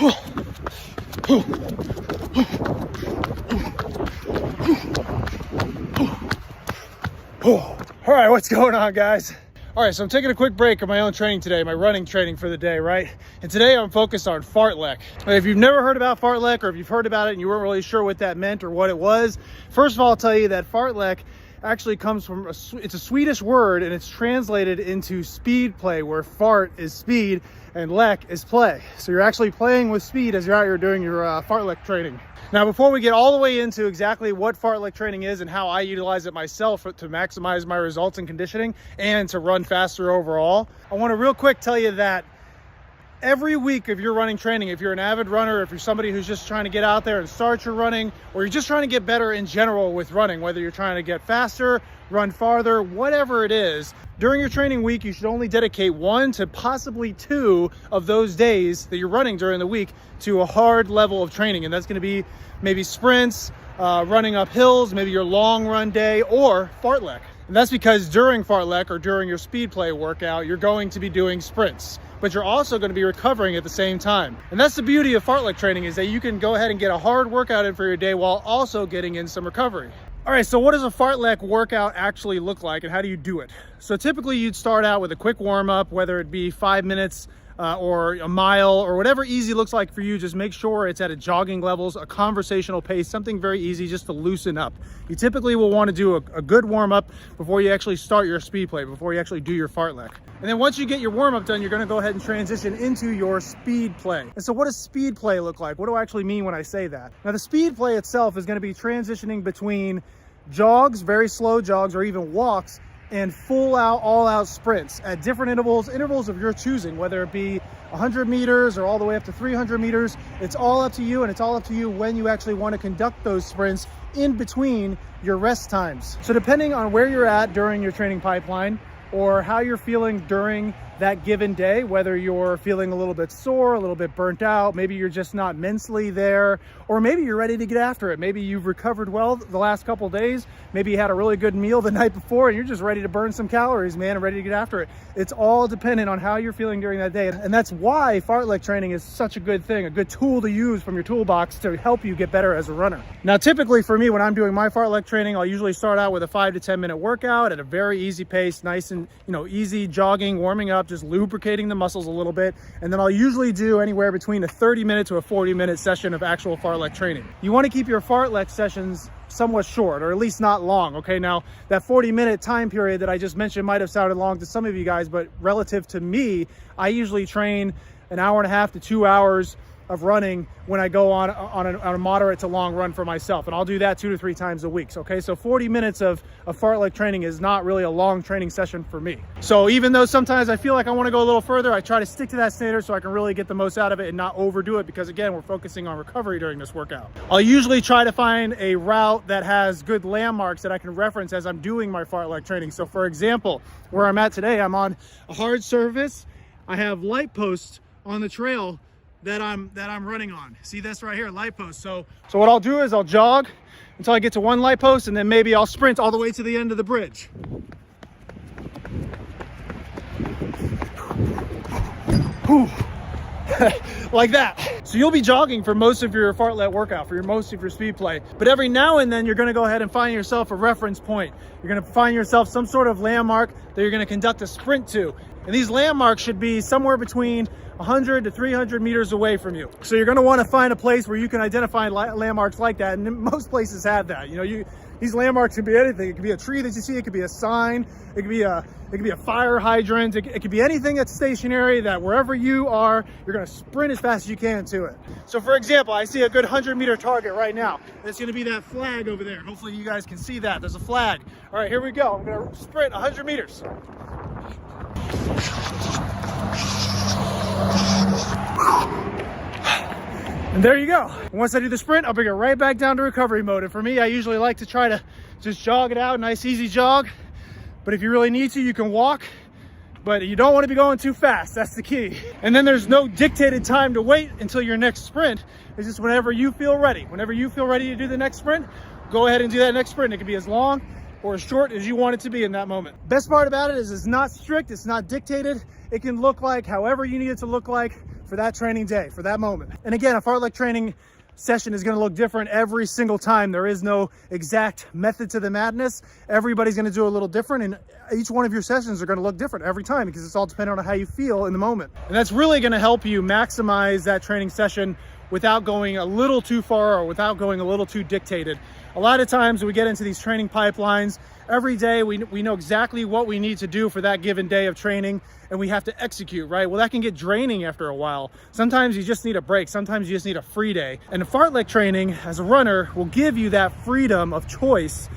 All right, what's going on, guys? All right, so I'm taking a quick break of my own training today, my running training for the day, right? And today I'm focused on FARTLEK. If you've never heard about FARTLEK, or if you've heard about it and you weren't really sure what that meant or what it was, first of all, I'll tell you that FARTLEK actually comes from, it's a Swedish word, and it's translated into speed play, where fart is speed and lek is play. So you're actually playing with speed as you're out here doing your FARTLEK training. Now, before we get all the way into exactly what FARTLEK training is and how I utilize it myself to maximize my results in conditioning and to run faster overall, I want to real quick tell you that every week of your running training, if you're an avid runner, if you're somebody who's just trying to get out there and start your running, or you're just trying to get better in general with running, whether you're trying to get faster, run farther, whatever it is, during your training week, you should only dedicate 1 to possibly 2 of those days that you're running during the week to a hard level of training. And that's going to be maybe sprints, running up hills, maybe your long run day, or FARTLEK. And that's because during FARTLEK, or during your speed play workout, you're going to be doing sprints, but you're also going to be recovering at the same time. And that's the beauty of FARTLEK training, is that you can go ahead and get a hard workout in for your day while also getting in some recovery. All right, so what does a FARTLEK workout actually look like, and how do you do it? So typically you'd start out with a quick warm up, whether it be 5 minutes or a mile, or whatever easy looks like for you. Just make sure it's at a jogging levels, a conversational pace, something very easy just to loosen up. You typically will want to do a good warm up before you actually start your speed play, before you actually do your FARTLEK. And then once you get your warm up done, you're going to go ahead and transition into your speed play. And so what does speed play look like? What do I actually mean when I say that? Now, the speed play itself is going to be transitioning between jogs, very slow jogs, or even walks, and full out, all out sprints at different intervals of your choosing, whether it be 100 meters or all the way up to 300 meters. It's all up to you, and it's all up to you when you actually want to conduct those sprints in between your rest times. So depending on where you're at during your training pipeline, or how you're feeling during that given day, whether you're feeling a little bit sore, a little bit burnt out, maybe you're just not mentally there, or maybe you're ready to get after it. Maybe you've recovered well the last couple of days. Maybe you had a really good meal the night before and you're just ready to burn some calories, man, and ready to get after it. It's all dependent on how you're feeling during that day. And that's why FARTLEK training is such a good thing, a good tool to use from your toolbox to help you get better as a runner. Now, typically for me, when I'm doing my FARTLEK training, I'll usually start out with a 5 to 10 minute workout at a very easy pace, nice and, easy jogging, warming up, just lubricating the muscles a little bit. And then I'll usually do anywhere between a 30-minute to a 40-minute session of actual FARTLEK training. You want to keep your FARTLEK sessions somewhat short, or at least not long. Okay, now that 40-minute time period that I just mentioned might have sounded long to some of you guys, but relative to me, I usually train an hour and a half to 2 hours of running when I go on a moderate to long run for myself. And I'll do that 2 to 3 times a week. Okay, so 40 minutes of FARTLEK training is not really a long training session for me. So even though sometimes I feel like I want to go a little further, I try to stick to that standard so I can really get the most out of it and not overdo it, because again, we're focusing on recovery during this workout. I'll usually try to find a route that has good landmarks that I can reference as I'm doing my FARTLEK training. So for example, where I'm at today, I'm on a hard surface. I have light posts on the trail that I'm running on. See this right here, light post. So what I'll do is I'll jog until I get to one light post, and then maybe I'll sprint all the way to the end of the bridge. Like that. So you'll be jogging for most of your FARTLEK workout, for most of your speed play. But every now and then you're going to go ahead and find yourself a reference point. You're going to find yourself some sort of landmark that you're going to conduct a sprint to. And these landmarks should be somewhere between 100 to 300 meters away from you. So you're going to want to find a place where you can identify landmarks like that. And most places have that. These landmarks can be anything. It could be a tree that you see. It could be a sign. It could be a fire hydrant. It could be anything that's stationary, that wherever you are, you're going to sprint as fast as you can to it. So for example, I see a good 100-meter target right now. It's going to be that flag over there. Hopefully you guys can see that. There's a flag. All right, here we go. I'm going to sprint 100 meters. And there you go. Once I do the sprint, I'll bring it right back down to recovery mode. And for me, I usually like to try to just jog it out, nice easy jog. But if you really need to, you can walk, but you don't want to be going too fast. That's the key. And then there's no dictated time to wait until your next sprint. It's just whenever you feel ready. Whenever you feel ready to do the next sprint, go ahead and do that next sprint. It can be as long or as short as you want it to be in that moment. Best part about it is it's not strict, it's not dictated. It can look like however you need it to look like for that training day, for that moment. And again, a fartlek training session is going to look different every single time. There is no exact method to the madness. Everybody's going to do a little different, and each one of your sessions are going to look different every time because it's all dependent on how you feel in the moment. And that's really going to help you maximize that training session without going a little too far or without going a little too dictated. A lot of times we get into these training pipelines. Every day we know exactly what we need to do for that given day of training, and we have to execute, right? Well, that can get draining after a while. Sometimes you just need a break. Sometimes you just need a free day. And the fartlek training as a runner will give you that freedom of choice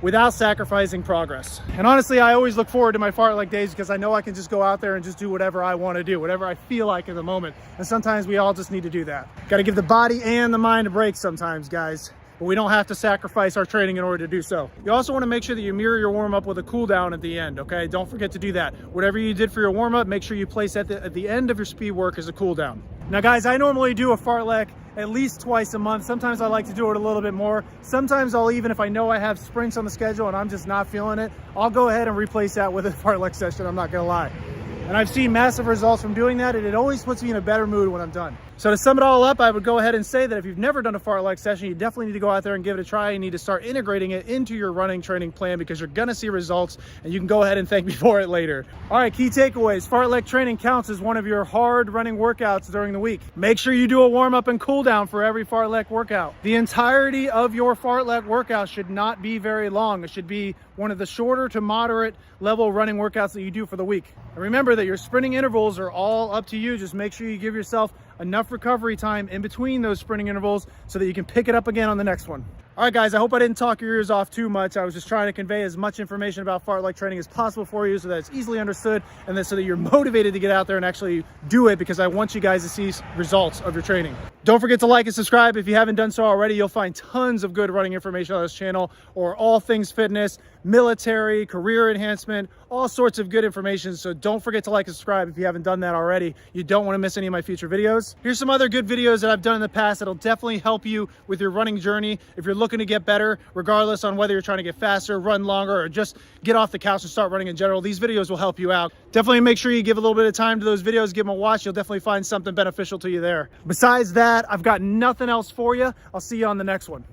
without sacrificing progress. And honestly, I always look forward to my fartlek days because I know I can just go out there and just do whatever I want to do, whatever I feel like in the moment. And sometimes we all just need to do that. Got to give the body and the mind a break sometimes, guys. But we don't have to sacrifice our training in order to do so. You also want to make sure that you mirror your warm-up with a cool down at the end, okay? Don't forget to do that. Whatever you did for your warm-up, make sure you place at the end of your speed work as a cool down. Now guys, I normally do a fartlek at least twice a month. Sometimes I like to do it a little bit more. Sometimes I'll even, if I know I have sprints on the schedule and I'm just not feeling it, I'll go ahead and replace that with a fartlek session, I'm not gonna lie. And I've seen massive results from doing that, and it always puts me in a better mood when I'm done. So to sum it all up, I would go ahead and say that if you've never done a fartlek session, you definitely need to go out there and give it a try. You need to start integrating it into your running training plan because you're gonna see results, and you can go ahead and thank me for it later. All right, key takeaways. Fartlek training counts as one of your hard running workouts during the week. Make sure you do a warm up and cool down for every fartlek workout. The entirety of your fartlek workout should not be very long. It should be one of the shorter to moderate level running workouts that you do for the week. And remember that your sprinting intervals are all up to you. Just make sure you give yourself enough recovery time in between those sprinting intervals so that you can pick it up again on the next one. All right, guys, I hope I didn't talk your ears off too much. I was just trying to convey as much information about fartlek training as possible for you so that it's easily understood and so that you're motivated to get out there and actually do it, because I want you guys to see results of your training. Don't forget to like and subscribe if you haven't done so already. You'll find tons of good running information on this channel, or all things fitness, military, career enhancement, all sorts of good information. So don't forget to like and subscribe if you haven't done that already. You don't want to miss any of my future videos. Here's some other good videos that I've done in the past that'll definitely help you with your running journey. If you're looking to get better, regardless on whether you're trying to get faster, run longer, or just get off the couch and start running in general, these videos will help you out. Definitely make sure you give a little bit of time to those videos, give them a watch. You'll definitely find something beneficial to you there. Besides that, I've got nothing else for you. I'll see you on the next one.